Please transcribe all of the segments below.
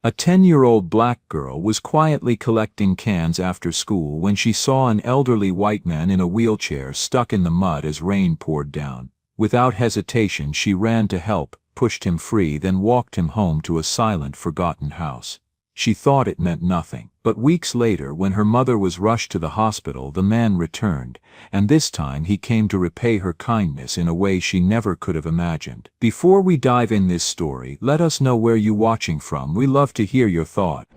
A 10-year-old black girl was quietly collecting cans after school when she saw an elderly white man in a wheelchair stuck in the mud as rain poured down. Without hesitation, she ran to help, pushed him free, then walked him home to a silent, forgotten house. She thought it meant nothing, but weeks later, when her mother was rushed to the hospital, the man returned, and this time he came to repay her kindness in a way she never could have imagined. Before we dive in this story, let us know where you watching from. We love to hear your thought.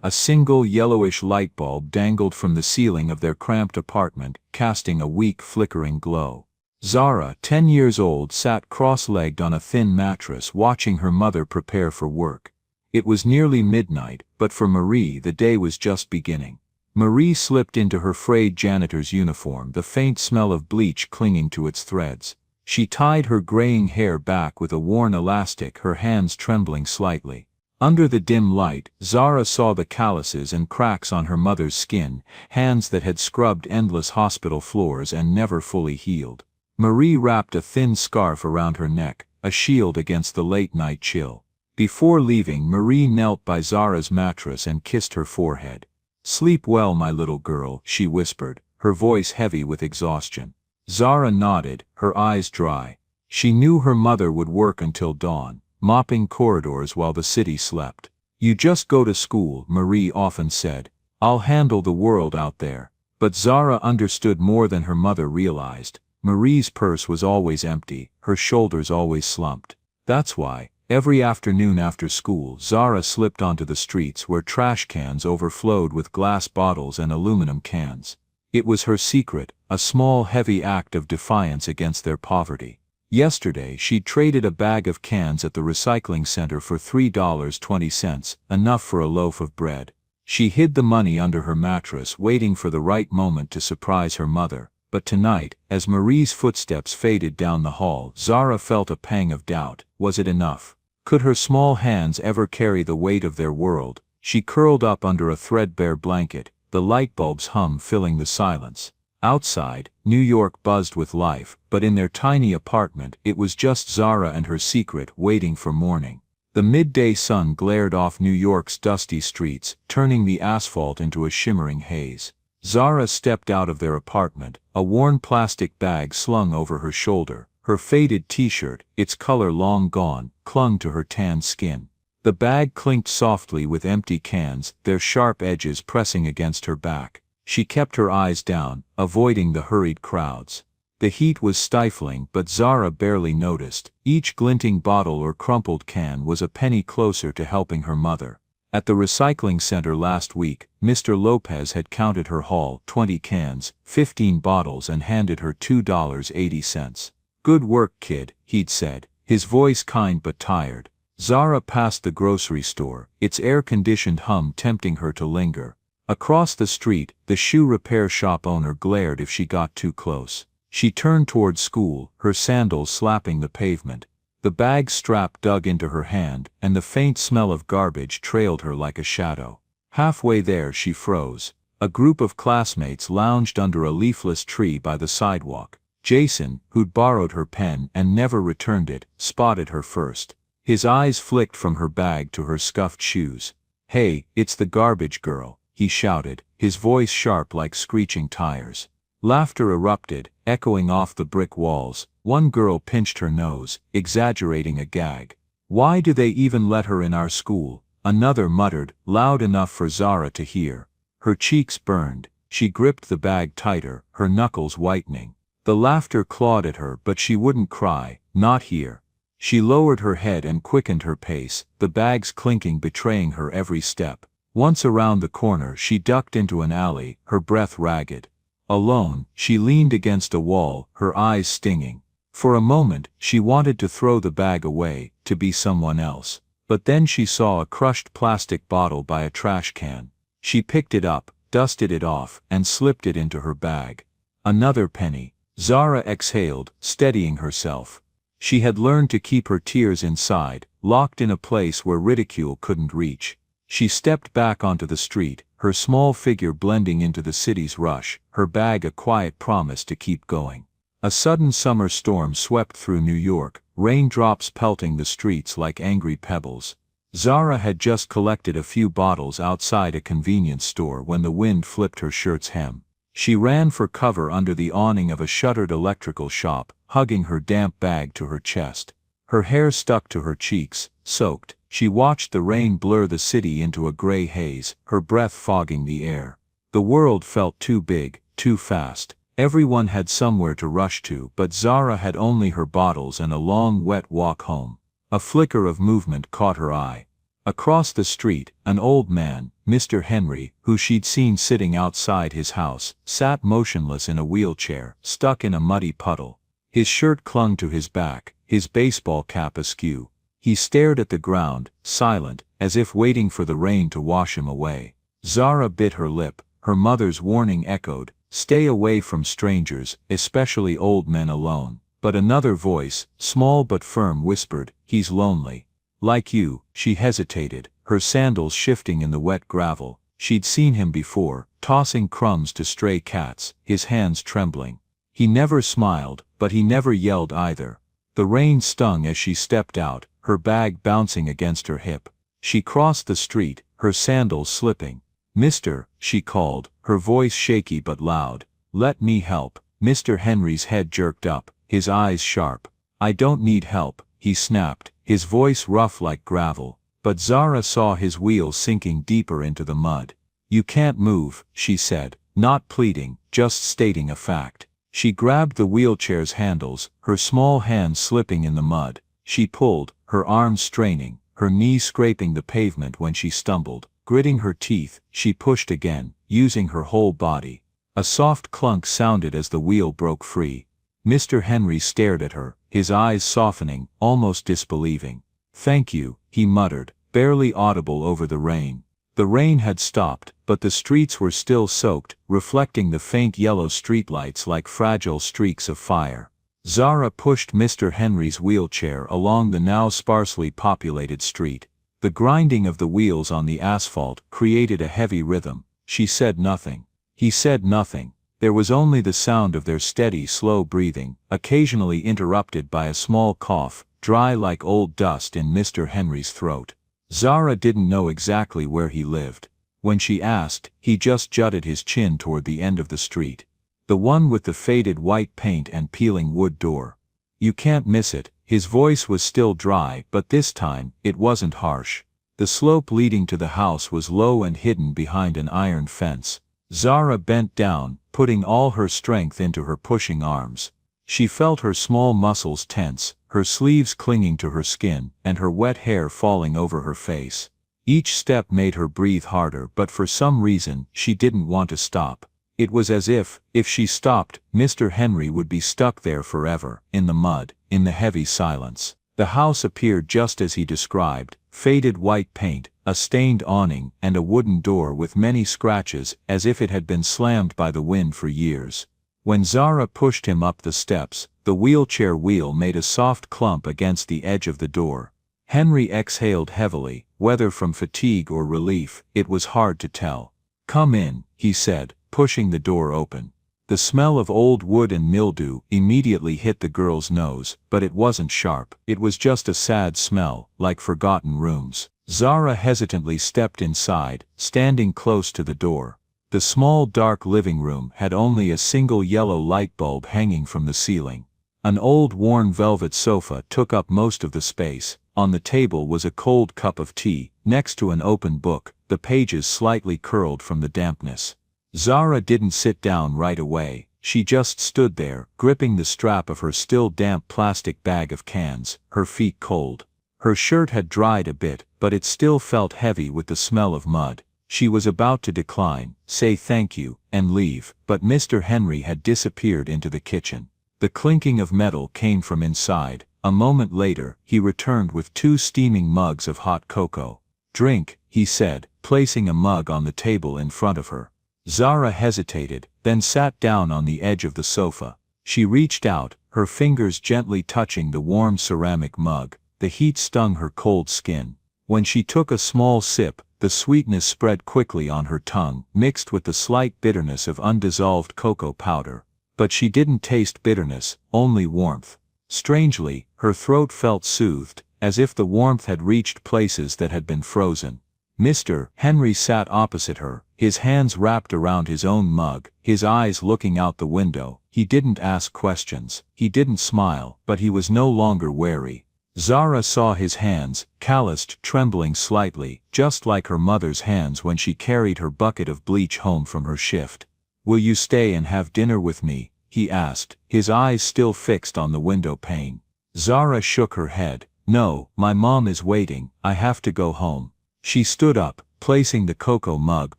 A single yellowish light bulb dangled from the ceiling of their cramped apartment, casting a weak, flickering glow. Zara, 10 years old, sat cross-legged on a thin mattress watching her mother prepare for work. It was nearly midnight, but for Marie the day was just beginning. Marie slipped into her frayed janitor's uniform, the faint smell of bleach clinging to its threads. She tied her graying hair back with a worn elastic, her hands trembling slightly. Under the dim light, Zara saw the calluses and cracks on her mother's skin, hands that had scrubbed endless hospital floors and never fully healed. Marie wrapped a thin scarf around her neck, a shield against the late-night chill. Before leaving, Marie knelt by Zara's mattress and kissed her forehead. "Sleep well, my little girl," she whispered, her voice heavy with exhaustion. Zara nodded, her eyes dry. She knew her mother would work until dawn, mopping corridors while the city slept. "You just go to school," Marie often said. "I'll handle the world out there." But Zara understood more than her mother realized. Marie's purse was always empty, her shoulders always slumped. That's why, every afternoon after school, Zara slipped onto the streets where trash cans overflowed with glass bottles and aluminum cans. It was her secret, a small, heavy act of defiance against their poverty. Yesterday, she'd traded a bag of cans at the recycling center for $3.20, enough for a loaf of bread. She hid the money under her mattress, waiting for the right moment to surprise her mother. But tonight, as Marie's footsteps faded down the hall, Zara felt a pang of doubt. Was it enough? Could her small hands ever carry the weight of their world? She curled up under a threadbare blanket, the light bulb's hum filling the silence. Outside, New York buzzed with life, but in their tiny apartment, it was just Zara and her secret waiting for morning. The midday sun glared off New York's dusty streets, turning the asphalt into a shimmering haze. Zara stepped out of their apartment, a worn plastic bag slung over her shoulder. Her faded t-shirt, its color long gone, clung to her tanned skin. The bag clinked softly with empty cans, their sharp edges pressing against her back. She kept her eyes down, avoiding the hurried crowds. The heat was stifling, but Zara barely noticed. Each glinting bottle or crumpled can was a penny closer to helping her mother. At the recycling center last week, Mr. Lopez had counted her haul, 20 cans, 15 bottles, and handed her $2.80. "Good work, kid," he'd said, his voice kind but tired. Zara passed the grocery store, its air-conditioned hum tempting her to linger. Across the street, the shoe repair shop owner glared if she got too close. She turned toward school, her sandals slapping the pavement. The bag strap dug into her hand, and the faint smell of garbage trailed her like a shadow. Halfway there she froze. A group of classmates lounged under a leafless tree by the sidewalk. Jason, who'd borrowed her pen and never returned it, spotted her first. His eyes flicked from her bag to her scuffed shoes. "Hey, it's the garbage girl," he shouted, his voice sharp like screeching tires. Laughter erupted, echoing off the brick walls. One girl pinched her nose, exaggerating a gag. "Why do they even let her in our school?" Another muttered, loud enough for Zara to hear. Her cheeks burned. She gripped the bag tighter, her knuckles whitening. The laughter clawed at her, but she wouldn't cry, not here. She lowered her head and quickened her pace, the bag's clinking betraying her every step. Once around the corner, she ducked into an alley, her breath ragged. Alone, she leaned against a wall, her eyes stinging. For a moment, she wanted to throw the bag away, to be someone else. But then she saw a crushed plastic bottle by a trash can. She picked it up, dusted it off, and slipped it into her bag. Another penny. Zara exhaled, steadying herself. She had learned to keep her tears inside, locked in a place where ridicule couldn't reach. She stepped back onto the street, her small figure blending into the city's rush, her bag a quiet promise to keep going. A sudden summer storm swept through New York, raindrops pelting the streets like angry pebbles. Zara had just collected a few bottles outside a convenience store when the wind flipped her shirt's hem. She ran for cover under the awning of a shuttered electrical shop, hugging her damp bag to her chest. Her hair stuck to her cheeks, soaked. She watched the rain blur the city into a gray haze, her breath fogging the air. The world felt too big, too fast. Everyone had somewhere to rush to, but Zara had only her bottles and a long wet walk home. A flicker of movement caught her eye. Across the street, an old man, Mr. Henry, who she'd seen sitting outside his house, sat motionless in a wheelchair, stuck in a muddy puddle. His shirt clung to his back, his baseball cap askew. He stared at the ground, silent, as if waiting for the rain to wash him away. Zara bit her lip. Her mother's warning echoed, "Stay away from strangers, especially old men alone." But another voice, small but firm, whispered, "He's lonely. Like you." She hesitated, her sandals shifting in the wet gravel. She'd seen him before, tossing crumbs to stray cats, his hands trembling. He never smiled, but he never yelled either. The rain stung as she stepped out, her bag bouncing against her hip. She crossed the street, her sandals slipping. "Mister," she called, her voice shaky but loud. "Let me help." Mr. Henry's head jerked up, his eyes sharp. "I don't need help," he snapped, his voice rough like gravel. But Zara saw his wheels sinking deeper into the mud. "You can't move," she said, not pleading, just stating a fact. She grabbed the wheelchair's handles, her small hands slipping in the mud. She pulled, her arms straining, her knees scraping the pavement when she stumbled. Gritting her teeth, she pushed again, using her whole body. A soft clunk sounded as the wheel broke free. Mr. Henry stared at her, his eyes softening, almost disbelieving. "Thank you," he muttered, barely audible over the rain. The rain had stopped, but the streets were still soaked, reflecting the faint yellow streetlights like fragile streaks of fire. Zara pushed Mr. Henry's wheelchair along the now sparsely populated street. The grinding of the wheels on the asphalt created a heavy rhythm. She said nothing. He said nothing. There was only the sound of their steady, slow breathing, occasionally interrupted by a small cough, dry like old dust in Mr. Henry's throat. Zara didn't know exactly where he lived. When she asked, he just jutted his chin toward the end of the street. The one with the faded white paint and peeling wood door. "You can't miss it." His voice was still dry, but this time, it wasn't harsh. The slope leading to the house was low and hidden behind an iron fence. Zara bent down, putting all her strength into her pushing arms. She felt her small muscles tense, her sleeves clinging to her skin, and her wet hair falling over her face. Each step made her breathe harder, but for some reason, she didn't want to stop. It was as if she stopped, Mr. Henry would be stuck there forever, in the mud, in the heavy silence. The house appeared just as he described, faded white paint, a stained awning, and a wooden door with many scratches, as if it had been slammed by the wind for years. When Zara pushed him up the steps, the wheelchair wheel made a soft clump against the edge of the door. Henry exhaled heavily, whether from fatigue or relief, it was hard to tell. "Come in," he said, pushing the door open. The smell of old wood and mildew immediately hit the girl's nose, but it wasn't sharp. It was just a sad smell, like forgotten rooms. Zara hesitantly stepped inside, standing close to the door. The small dark living room had only a single yellow light bulb hanging from the ceiling. An old worn velvet sofa took up most of the space. On the table was a cold cup of tea, next to an open book, the pages slightly curled from the dampness. Zara didn't sit down right away. She just stood there, gripping the strap of her still damp plastic bag of cans, her feet cold. Her shirt had dried a bit, but it still felt heavy with the smell of mud. She was about to decline, say thank you, and leave, but Mr. Henry had disappeared into the kitchen. The clinking of metal came from inside. A moment later, he returned with 2 steaming mugs of hot cocoa. "Drink," he said, placing a mug on the table in front of her. Zara hesitated, then sat down on the edge of the sofa. She reached out, her fingers gently touching the warm ceramic mug. The heat stung her cold skin. When she took a small sip, the sweetness spread quickly on her tongue, mixed with the slight bitterness of undissolved cocoa powder. But she didn't taste bitterness, only warmth. Strangely, her throat felt soothed, as if the warmth had reached places that had been frozen. Mr. Henry sat opposite her, his hands wrapped around his own mug, his eyes looking out the window. He didn't ask questions, he didn't smile, but he was no longer wary. Zara saw his hands, calloused, trembling slightly, just like her mother's hands when she carried her bucket of bleach home from her shift. "Will you stay and have dinner with me?" he asked, his eyes still fixed on the window pane. Zara shook her head. "No, my mom is waiting, I have to go home." She stood up, placing the cocoa mug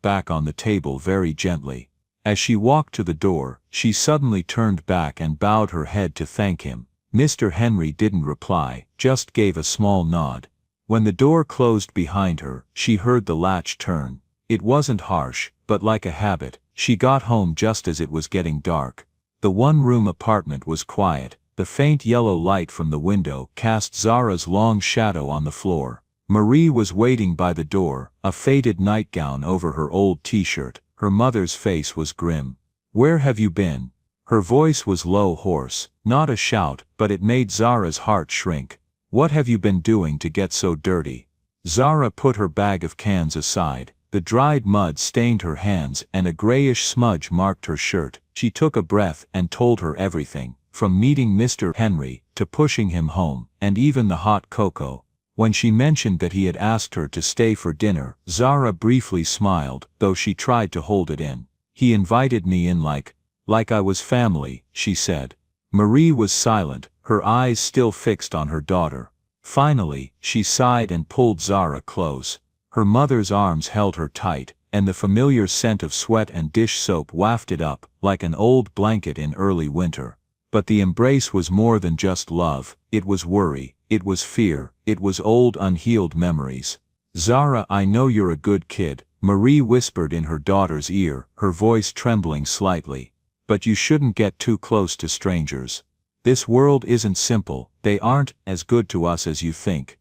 back on the table very gently. As she walked to the door, she suddenly turned back and bowed her head to thank him. Mr. Henry didn't reply, just gave a small nod. When the door closed behind her, she heard the latch turn. It wasn't harsh, but like a habit, she got home just as it was getting dark. The one-room apartment was quiet. The faint yellow light from the window cast Zara's long shadow on the floor. Marie was waiting by the door, a faded nightgown over her old t-shirt. Her mother's face was grim. "Where have you been?" Her voice was low, hoarse, not a shout, but it made Zara's heart shrink. "What have you been doing to get so dirty?" Zara put her bag of cans aside. The dried mud stained her hands and a grayish smudge marked her shirt. She took a breath and told her everything, from meeting Mr. Henry, to pushing him home, and even the hot cocoa. When she mentioned that he had asked her to stay for dinner, Zara briefly smiled, though she tried to hold it in. "He invited me in like I was family," she said. Marie was silent, her eyes still fixed on her daughter. Finally, she sighed and pulled Zara close. Her mother's arms held her tight, and the familiar scent of sweat and dish soap wafted up, like an old blanket in early winter. But the embrace was more than just love, it was worry, it was fear, it was old unhealed memories. "Zara, I know you're a good kid," Marie whispered in her daughter's ear, her voice trembling slightly. "But you shouldn't get too close to strangers. This world isn't simple, they aren't as good to us as you think."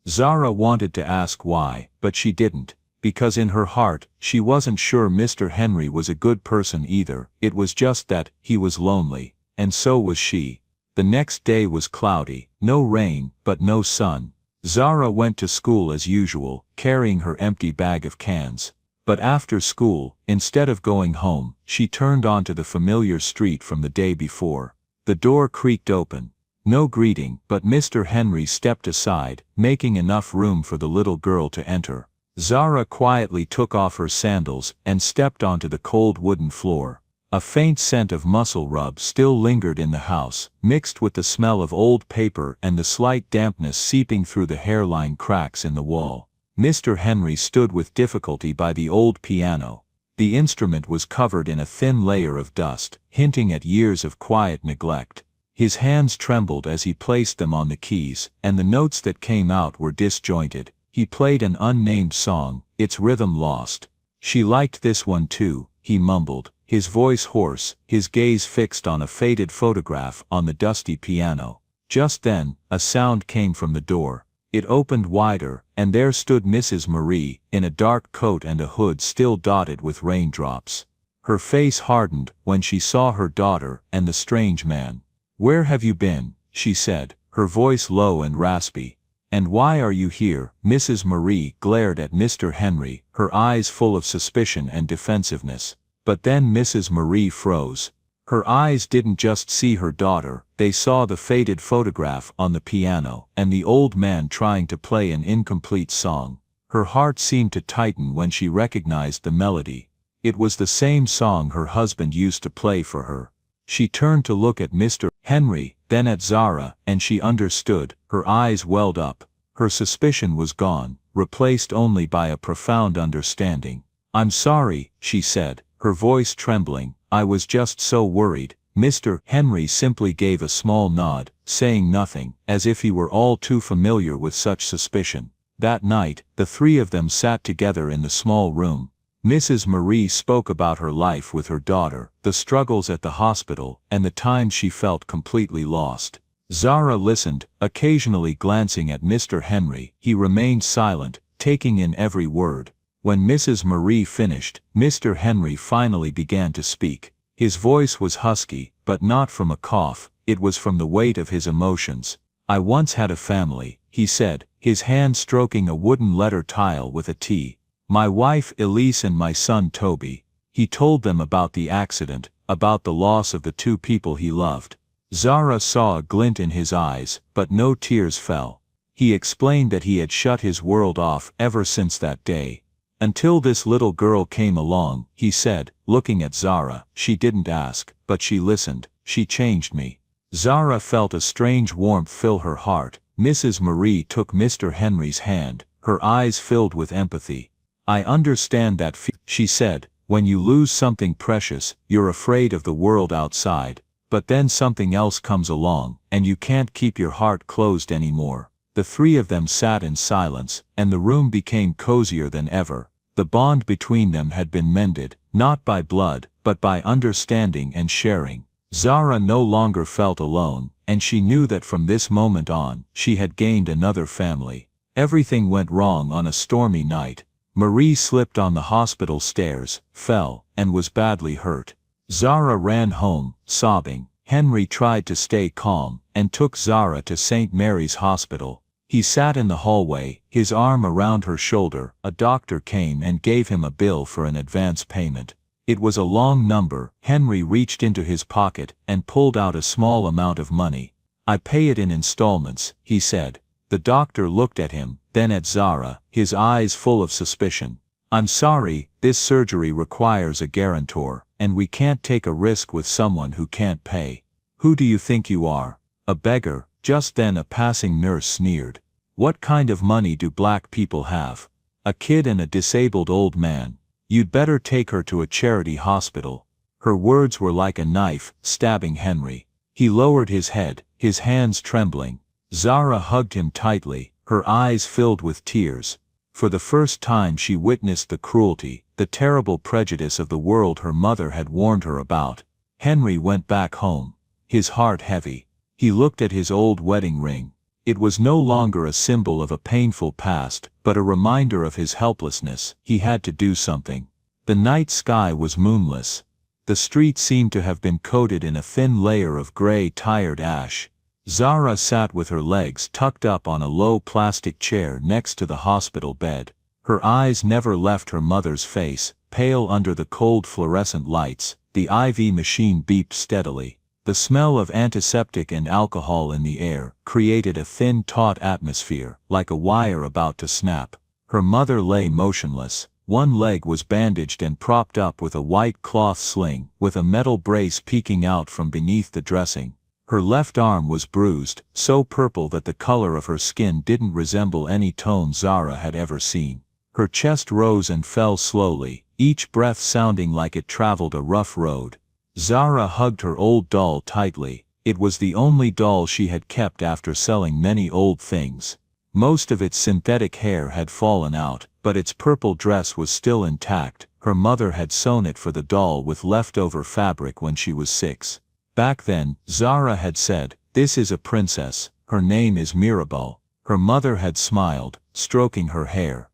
Zara wanted to ask why, but she didn't, because in her heart, she wasn't sure Mr. Henry was a good person either. It was just that he was lonely, and so was she. The next day was cloudy, no rain, but no sun. Zara went to school as usual, carrying her empty bag of cans. But after school, instead of going home, she turned onto the familiar street from the day before. The door creaked open. No greeting, but Mr. Henry stepped aside, making enough room for the little girl to enter. Zara quietly took off her sandals and stepped onto the cold wooden floor. A faint scent of muscle rub still lingered in the house, mixed with the smell of old paper and the slight dampness seeping through the hairline cracks in the wall. Mr. Henry stood with difficulty by the old piano. The instrument was covered in a thin layer of dust, hinting at years of quiet neglect. His hands trembled as he placed them on the keys, and the notes that came out were disjointed. He played an unnamed song, its rhythm lost. "She liked this one too," he mumbled, his voice hoarse, his gaze fixed on a faded photograph on the dusty piano. Just then, a sound came from the door. It opened wider, and there stood Mrs. Marie, in a dark coat and a hood still dotted with raindrops. Her face hardened when she saw her daughter and the strange man. "Where have you been?" she said, her voice low and raspy. "And why are you here?" Mrs. Marie glared at Mr. Henry, her eyes full of suspicion and defensiveness. But then Mrs. Marie froze. Her eyes didn't just see her daughter, they saw the faded photograph on the piano, and the old man trying to play an incomplete song. Her heart seemed to tighten when she recognized the melody. It was the same song her husband used to play for her. She turned to look at Mr. Henry, then at Zara, and she understood. Her eyes welled up. Her suspicion was gone, replaced only by a profound understanding. "I'm sorry," she said, her voice trembling. "I was just so worried." Mr. Henry simply gave a small nod, saying nothing, as if he were all too familiar with such suspicion. That night, the three of them sat together in the small room. Mrs. Marie spoke about her life with her daughter, the struggles at the hospital, and the times she felt completely lost. Zara listened, occasionally glancing at Mr. Henry. He remained silent, taking in every word. When Mrs. Marie finished, Mr. Henry finally began to speak. His voice was husky, but not from a cough, it was from the weight of his emotions. "I once had a family," he said, his hand stroking a wooden letter tile with a T. My wife Elise and my son Toby. He told them about the accident, about the loss of the two people he loved. Zara saw a glint in his eyes, but no tears fell. He explained that he had shut his world off ever since that day. Until this little girl came along, he said, looking at Zara. She didn't ask, but she listened. She changed me. Zara felt a strange warmth fill her heart. Mrs. Marie took Mr. Henry's hand, her eyes filled with empathy. I understand that she said. When you lose something precious, you're afraid of the world outside. But then something else comes along, and you can't keep your heart closed anymore. The three of them sat in silence, and the room became cozier than ever. The bond between them had been mended, not by blood, but by understanding and sharing. Zara no longer felt alone, and she knew that from this moment on, she had gained another family. Everything went wrong on a stormy night. Marie slipped on the hospital stairs, fell, and was badly hurt. Zara ran home, sobbing. Henry tried to stay calm, and took Zara to St. Mary's Hospital. He sat in the hallway, his arm around her shoulder. A doctor came and gave him a bill for an advance payment. It was a long number. Henry reached into his pocket and pulled out a small amount of money. I pay it in installments, he said. The doctor looked at him, then at Zara, his eyes full of suspicion. I'm sorry, this surgery requires a guarantor, and we can't take a risk with someone who can't pay. Who do you think you are? A beggar? Just then a passing nurse sneered. What kind of money do black people have? A kid and a disabled old man. You'd better take her to a charity hospital. Her words were like a knife, stabbing Henry. He lowered his head, his hands trembling. Zara hugged him tightly, her eyes filled with tears. For the first time she witnessed the cruelty, the terrible prejudice of the world her mother had warned her about. Henry went back home, his heart heavy. He looked at his old wedding ring. It was no longer a symbol of a painful past, but a reminder of his helplessness. He had to do something. The night sky was moonless. The street seemed to have been coated in a thin layer of gray, tired ash. Zara sat with her legs tucked up on a low plastic chair next to the hospital bed. Her eyes never left her mother's face, pale under the cold fluorescent lights. The IV machine beeped steadily. The smell of antiseptic and alcohol in the air created a thin, taut atmosphere, like a wire about to snap. Her mother lay motionless. One leg was bandaged and propped up with a white cloth sling, with a metal brace peeking out from beneath the dressing. Her left arm was bruised, so purple that the color of her skin didn't resemble any tone Zara had ever seen. Her chest rose and fell slowly, each breath sounding like it traveled a rough road. Zara hugged her old doll tightly. It was the only doll she had kept after selling many old things. Most of its synthetic hair had fallen out, but its purple dress was still intact. Her mother had sewn it for the doll with leftover fabric when she was 6. Back then, Zara had said, "This is a princess, her name is Miracl." Her mother had smiled, stroking her hair.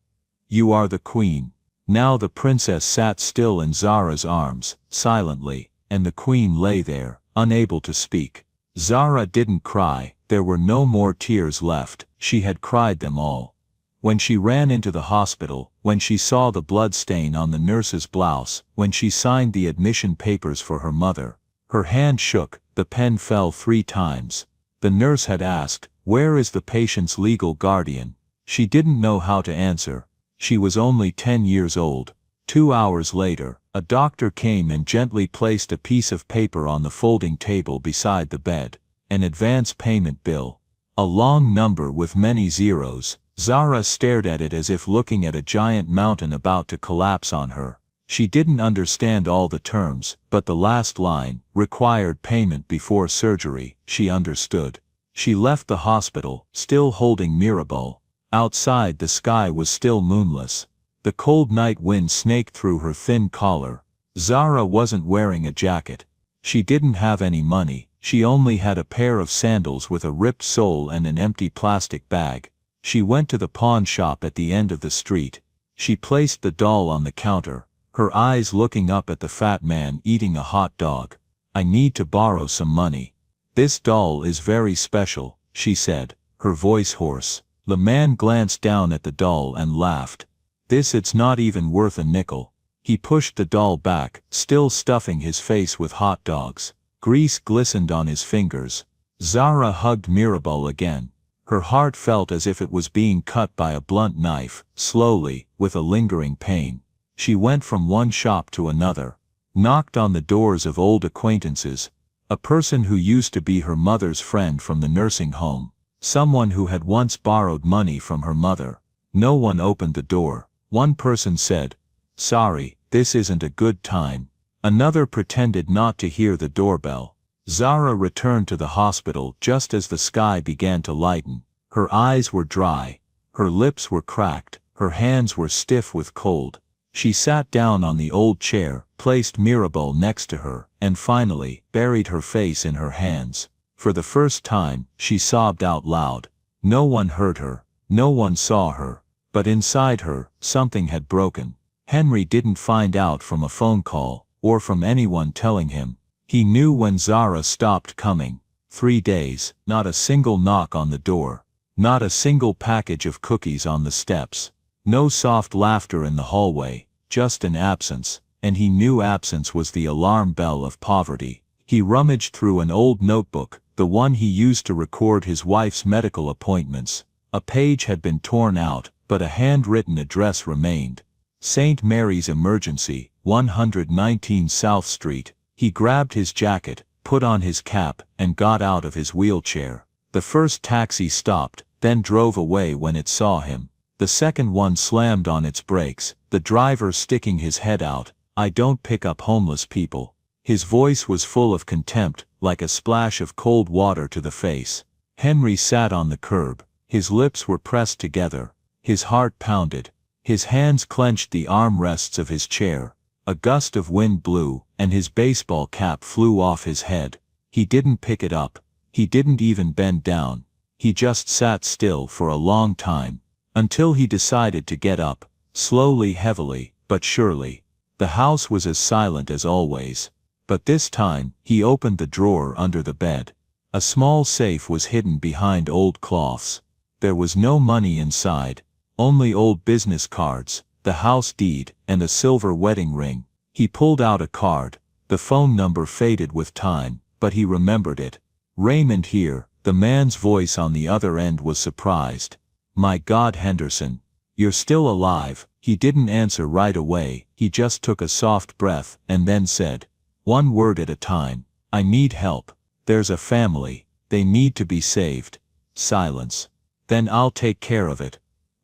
"You are the queen." Now the princess sat still in Zara's arms, silently, and the queen lay there, unable to speak. Zara didn't cry. There were no more tears left. She had cried them all. When she ran into the hospital, when she saw the blood stain on the nurse's blouse, when she signed the admission papers for her mother, her hand shook, the pen fell 3 times. The nurse had asked, "Where is the patient's legal guardian?" She didn't know how to answer. She was only 10 years old. 2 hours later, a doctor came and gently placed a piece of paper on the folding table beside the bed. An advance payment bill. A long number with many zeros. Zara stared at it as if looking at a giant mountain about to collapse on her. She didn't understand all the terms, but the last line, required payment before surgery, she understood. She left the hospital, still holding Miracl. Outside the sky was still moonless. The cold night wind snaked through her thin collar. Zara wasn't wearing a jacket. She didn't have any money. She only had a pair of sandals with a ripped sole and an empty plastic bag. She went to the pawn shop at the end of the street. She placed the doll on the counter, her eyes looking up at the fat man eating a hot dog. "I need to borrow some money. This doll is very special," she said, her voice hoarse. The man glanced down at the doll and laughed. It's not even worth a nickel." He pushed the doll back, still stuffing his face with hot dogs. Grease glistened on his fingers. Zara hugged Miracl again. Her heart felt as if it was being cut by a blunt knife, slowly, with a lingering pain. She went from one shop to another, knocked on the doors of old acquaintances, a person who used to be her mother's friend from the nursing home, someone who had once borrowed money from her mother. No one opened the door. One person said, "Sorry, this isn't a good time." Another pretended not to hear the doorbell. Zara returned to the hospital just as the sky began to lighten. Her eyes were dry, her lips were cracked, her hands were stiff with cold. She sat down on the old chair, placed Miracl next to her, and finally, buried her face in her hands. For the first time, she sobbed out loud. No one heard her, no one saw her, but inside her, something had broken. Henry didn't find out from a phone call, or from anyone telling him. He knew when Zara stopped coming. 3 days, not a single knock on the door. Not a single package of cookies on the steps. No soft laughter in the hallway, just an absence, and he knew absence was the alarm bell of poverty. He rummaged through an old notebook, the one he used to record his wife's medical appointments. A page had been torn out, but a handwritten address remained. St. Mary's Emergency, 119 South Street. He grabbed his jacket, put on his cap, and got out of his wheelchair. The first taxi stopped, then drove away when it saw him. The second one slammed on its brakes, the driver sticking his head out. "I don't pick up homeless people." His voice was full of contempt, like a splash of cold water to the face. Henry sat on the curb. His lips were pressed together. His heart pounded. His hands clenched the armrests of his chair. A gust of wind blew, and his baseball cap flew off his head. He didn't pick it up. He didn't even bend down. He just sat still for a long time, until he decided to get up, slowly, heavily, but surely. The house was as silent as always. But this time, he opened the drawer under the bed. A small safe was hidden behind old cloths. There was no money inside, only old business cards, the house deed, and a silver wedding ring. He pulled out a card. The phone number faded with time, but he remembered it. "Raymond here." The man's voice on the other end was surprised. "My God, Henderson. You're still alive." He didn't answer right away. He just took a soft breath, and then said, "One word at a time. I need help. There's a family. They need to be saved." Silence. "Then I'll take care of it."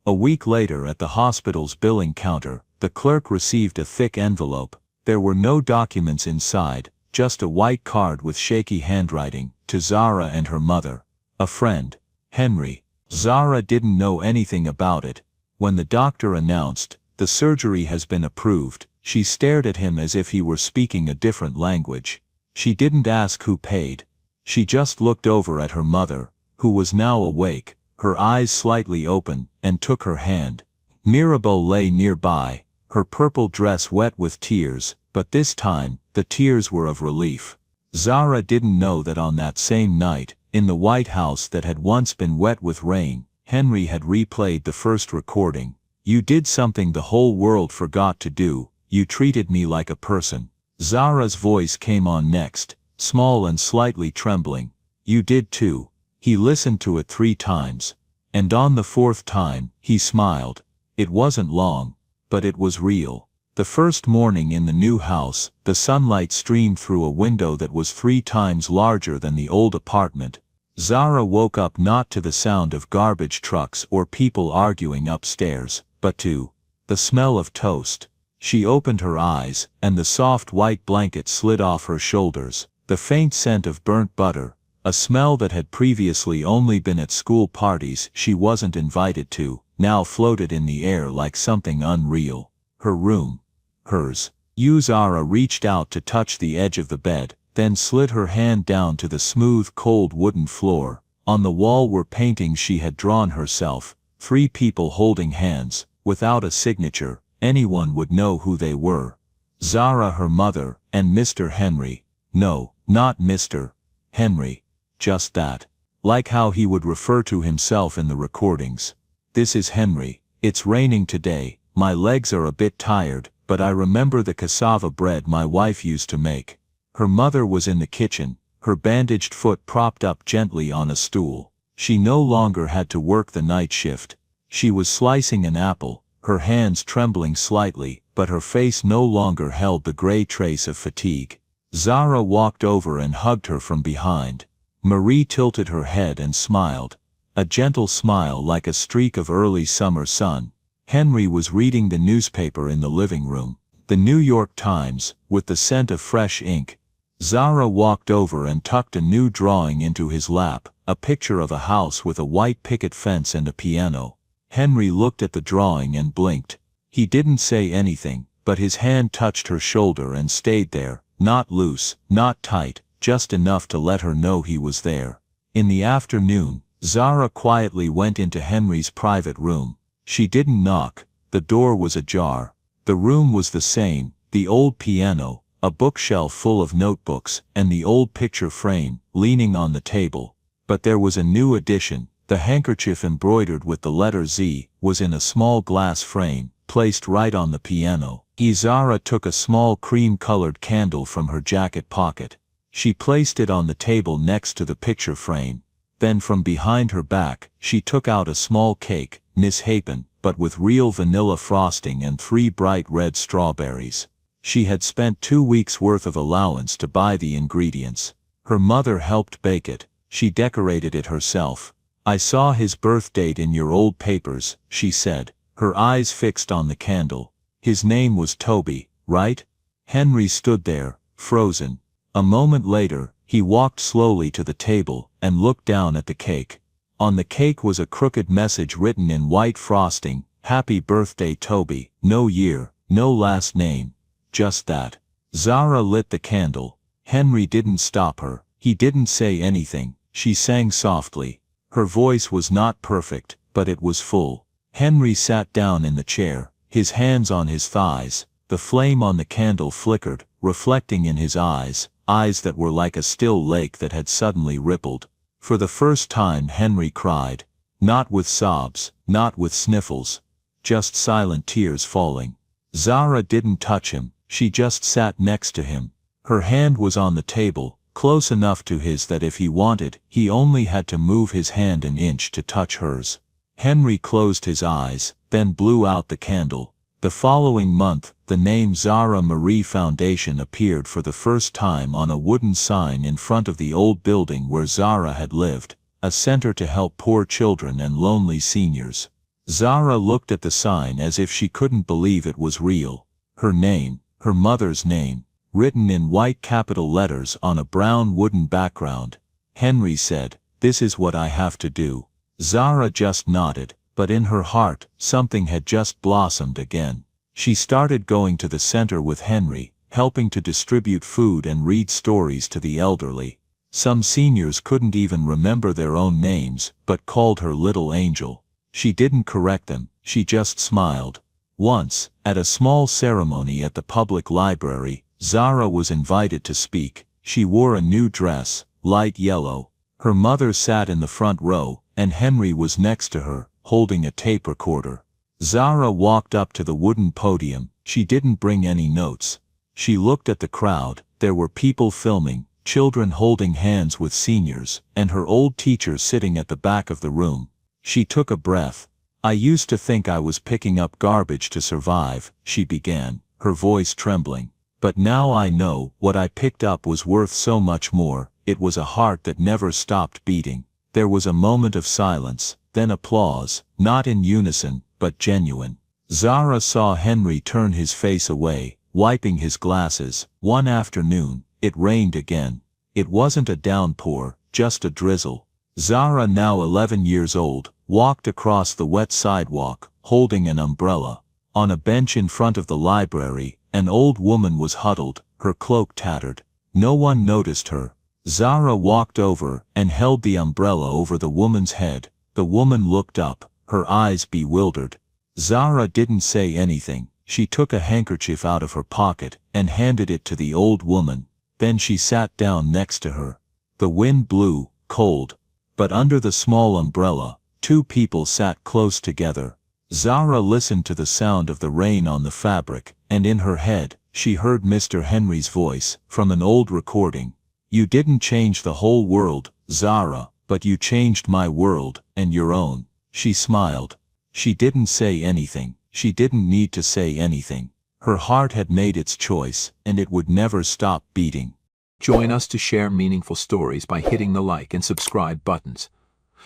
A week later at the hospital's billing counter, the clerk received a thick envelope. There were no documents inside, just a white card with shaky handwriting, to Zara and her mother. A friend. Henry. Zara didn't know anything about it. When the doctor announced, "The surgery has been approved," she stared at him as if he were speaking a different language. She didn't ask who paid. She just looked over at her mother, who was now awake, her eyes slightly open, and took her hand. Miracl lay nearby, her purple dress wet with tears, but this time, the tears were of relief. Zara didn't know that on that same night, in the White House that had once been wet with rain, Henry had replayed the first recording. "You did something the whole world forgot to do. You treated me like a person." Zara's voice came on next, small and slightly trembling. "You did too." He listened to it 3 times. And on the 4th time, he smiled. It wasn't long, but it was real. The first morning in the new house, the sunlight streamed through a window that was 3 times larger than the old apartment. Zara woke up not to the sound of garbage trucks or people arguing upstairs, but to the smell of toast. She opened her eyes, and the soft white blanket slid off her shoulders. The faint scent of burnt butter, a smell that had previously only been at school parties she wasn't invited to, now floated in the air like something unreal. Her room. Hers. Zara reached out to touch the edge of the bed, then slid her hand down to the smooth, cold wooden floor. On the wall were paintings she had drawn herself, 3 people holding hands, without a signature. Anyone would know who they were. Zara, her mother, and Mr. Henry. No, not Mr. Henry. Just that. like how he would refer to himself in the recordings. "This is Henry. It's raining today, my legs are a bit tired, but I remember the cassava bread my wife used to make." Her mother was in the kitchen, her bandaged foot propped up gently on a stool. She no longer had to work the night shift. She was slicing an apple, her hands trembling slightly, but her face no longer held the gray trace of fatigue. Zara walked over and hugged her from behind. Marie tilted her head and smiled. A gentle smile like a streak of early summer sun. Henry was reading the newspaper in the living room. The New York Times, with the scent of fresh ink. Zara walked over and tucked a new drawing into his lap, a picture of a house with a white picket fence and a piano. Henry looked at the drawing and blinked. He didn't say anything, but his hand touched her shoulder and stayed there, not loose, not tight, just enough to let her know he was there. In the afternoon, Zara quietly went into Henry's private room. She didn't knock, the door was ajar. The room was the same, the old piano, a bookshelf full of notebooks, and the old picture frame, leaning on the table. But there was a new addition. The handkerchief embroidered with the letter Z was in a small glass frame, placed right on the piano. Zara took a small cream-colored candle from her jacket pocket. She placed it on the table next to the picture frame. Then from behind her back, she took out a small cake, misshapen, but with real vanilla frosting and 3 bright red strawberries. She had spent 2 weeks' worth of allowance to buy the ingredients. Her mother helped bake it. She decorated it herself. "I saw his birth date in your old papers," she said, her eyes fixed on the candle. "His name was Toby, right?" Henry stood there, frozen. A moment later, he walked slowly to the table and looked down at the cake. On the cake was a crooked message written in white frosting, "Happy birthday Toby," no year, no last name. Just that. Zara lit the candle. Henry didn't stop her. He didn't say anything. She sang softly. Her voice was not perfect, but it was full. Henry sat down in the chair, his hands on his thighs. The flame on the candle flickered, reflecting in his eyes, eyes that were like a still lake that had suddenly rippled. For the first time Henry cried. Not with sobs, not with sniffles. Just silent tears falling. Zara didn't touch him, she just sat next to him. Her hand was on the table, close enough to his that if he wanted, he only had to move his hand an inch to touch hers. Henry closed his eyes, then blew out the candle. The following month, the name Zara Marie Foundation appeared for the first time on a wooden sign in front of the old building where Zara had lived, a center to help poor children and lonely seniors. Zara looked at the sign as if she couldn't believe it was real. Her name, her mother's name, written in white capital letters on a brown wooden background. Henry said, "This is what I have to do." Zara just nodded, but in her heart, something had just blossomed again. She started going to the center with Henry, helping to distribute food and read stories to the elderly. Some seniors couldn't even remember their own names, but called her Little Angel. She didn't correct them, she just smiled. Once, at a small ceremony at the public library, Zara was invited to speak. She wore a new dress, light yellow. Her mother sat in the front row, and Henry was next to her, holding a tape recorder. Zara walked up to the wooden podium. She didn't bring any notes. She looked at the crowd. There were people filming, children holding hands with seniors, and her old teacher sitting at the back of the room. She took a breath. "I used to think I was picking up garbage to survive," she began, her voice trembling. "But now I know what I picked up was worth so much more. It was a heart that never stopped beating." There was a moment of silence, then applause, not in unison, but genuine. Zara saw Henry turn his face away, wiping his glasses. One afternoon, it rained again. It wasn't a downpour, just a drizzle. Zara, now 11 years old, walked across the wet sidewalk, holding an umbrella. On a bench in front of the library, an old woman was huddled, her cloak tattered. No one noticed her. Zara walked over and held the umbrella over the woman's head. The woman looked up, her eyes bewildered. Zara didn't say anything. She took a handkerchief out of her pocket and handed it to the old woman. Then she sat down next to her. The wind blew, cold. But under the small umbrella, two people sat close together. Zara listened to the sound of the rain on the fabric, and in her head, she heard Mr. Henry's voice, from an old recording. "You didn't change the whole world, Zara, but you changed my world, and your own." She smiled. She didn't say anything. She didn't need to say anything. Her heart had made its choice, and it would never stop beating. Join us to share meaningful stories by hitting the like and subscribe buttons.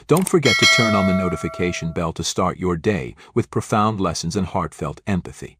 Don't forget to turn on the notification bell to start your day with profound lessons and heartfelt empathy.